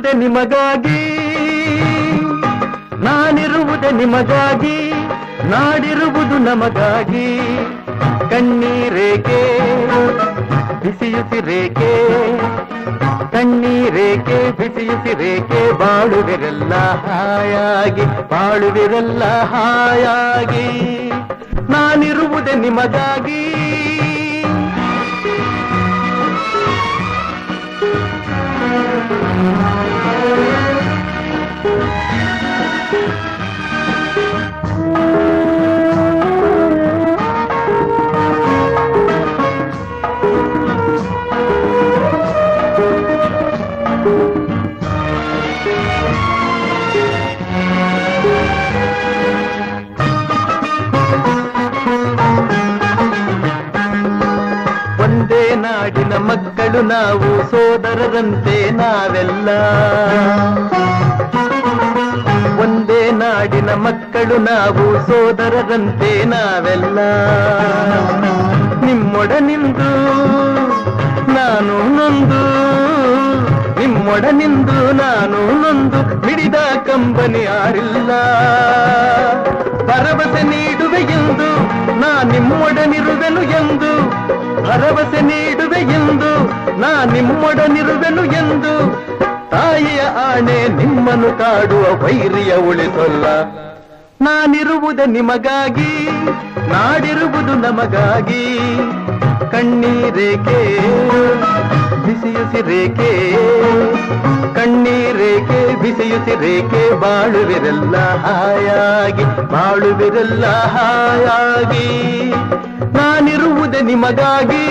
ನಾನಿರುವುದೇ ನಿಮಗಾಗಿ, ನಾನಿರುವುದೇ ನಿಮಗಾಗಿ, ನಾಡಿರುವುದು ನಮಗಾಗಿ. ಕಣ್ಣೀರೇಕೆ ಬಿಸಿಯುಸಿರೇಕೆ, ಕಣ್ಣೀರೇಕೆ ಬಿಸಿಯುಸಿರೇಕೆ, ಬಾಳುವಿರಲ್ಲ ಹಾಯಾಗಿ, ಬಾಳುವಿರಲ್ಲ ಹಾಯಾಗಿ. ನಾನಿರುವುದೇ ನಿಮಗಾಗಿ. ಒಂದೇ ನಾಡಿನ ಮಕ್ಕಳು ನಾವು, ಸೋದರರಂತೆ ನಾವೆಲ್ಲ. ಒಂದೇ ನಾಡಿನ ಮಕ್ಕಳು ನಾವು, ಸೋದರರಂತೆ ನಾವೆಲ್ಲ. ನಿಮ್ಮೊಡನಿಂದು ನಾನು ನೊಂದು, ನಿಮ್ಮೊಡನಿಂದು ನಾನು ನೊಂದು, ಮಿಡಿದ ಕಂಬನಿ ಯಾರಿಲ್ಲ. ಭರವಸೆ ನೀಡುವೆ ಎಂದು ನಾ ನಿಮ್ಮೊಡನಿರುವೆನು ಎಂದು, ಭರವಸೆ ನೀಡುವೆ ಎಂದು ನಾ ನಿಮ್ಮೊಡನಿರುವೆನು ಎಂದು. ತಾಯಿಯ ಆಣೆ ನಿಮ್ಮನ್ನು ಕಾಡುವ ವೈರಿಯ ಉಳಿಸೊಲ್ಲ. ನಾನಿರುವುದೇ ನಿಮಗಾಗಿ, ನಾಡಿರುವುದು ನಮಗಾಗಿ. ಕಣ್ಣೀರೇಕೆ ಬಿಸಿಯುಸಿರೇಕೆ, ಕಣ್ಣೀರೇಕೆ ಬಿಸಿಯುಸಿರೇಕೆ, ಬಾಳುವಿರಲ್ಲ ಹಾಯಾಗಿ, ಬಾಳುವಿರಲ್ಲ ಹಾಯಾಗಿ. ನಾನಿರುವುದೇ ನಿಮಗಾಗಿ.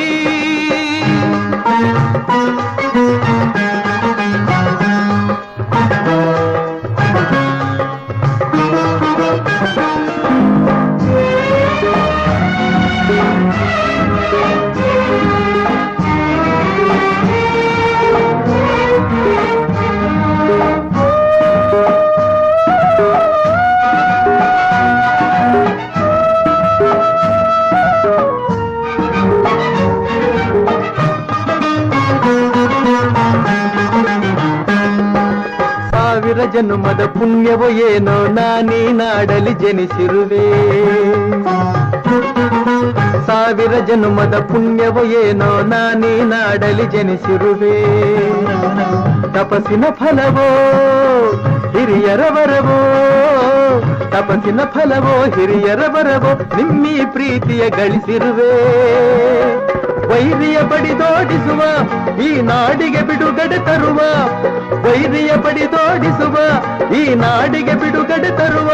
ಸಾವಿರ ಜನ್ಮದ ಪುಣ್ಯವೋ ಏನೋ ನಾನೀ ನಾಡಲಿ ಜನಿಸಿರುವೆ. ಸಾವಿರ ಜನ್ಮದ ಪುಣ್ಯವೋ ಏನೋ ನಾನೀ ನಾಡಲಿ ಜನಿಸಿರುವೆ. ತಪಸ್ಸಿನ ಫಲವೋ ಹಿರಿಯರ ವರವೋ, ತಪಸ್ಸಿನ ಫಲವೋ ಹಿರಿಯರ ವರವೋ, ನಿಮ್ಮೀ ಪ್ರೀತಿಯ ಗಳಿಸಿರುವೆ. ವೈರಿಯ ಬಡಿದೋಡಿಸುವ ಈ ನಾಡಿಗೆ ಬಿಡುಗಡೆ ತರುವ, ವೈರಿಯ ಬಡಿದೋಡಿಸುವ ಈ ನಾಡಿಗೆ ಬಿಡುಗಡೆ ತರುವ.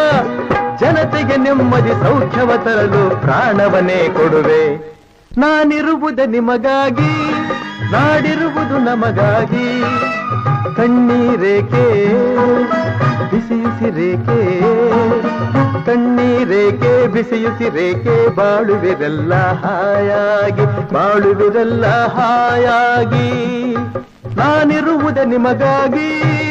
ಜನತೆಗೆ ನೆಮ್ಮದಿ ಸೌಖ್ಯವ ತರಲು ಪ್ರಾಣವನ್ನೇ ಕೊಡುವೆ. ನಾನಿರುವುದೇ ನಿಮಗಾಗಿ, ನಾಡಿರುವುದು ನಮಗಾಗಿ. ಕಣ್ಣೀರೇಕೆ ಬಿಸಿಯುಸಿರೇಕೆ, ಕಣ್ಣೀರೇಕೆ ಬಿಸಿಯುಸಿರೇಕೆ, ಬಾಳುವಿರಲ್ಲ ಹಾಯಾಗಿ, ಬಾಳುವಿರಲ್ಲ ಹಾಯಾಗಿ. ನಾನಿರುವುದೇ ನಿಮಗಾಗಿ.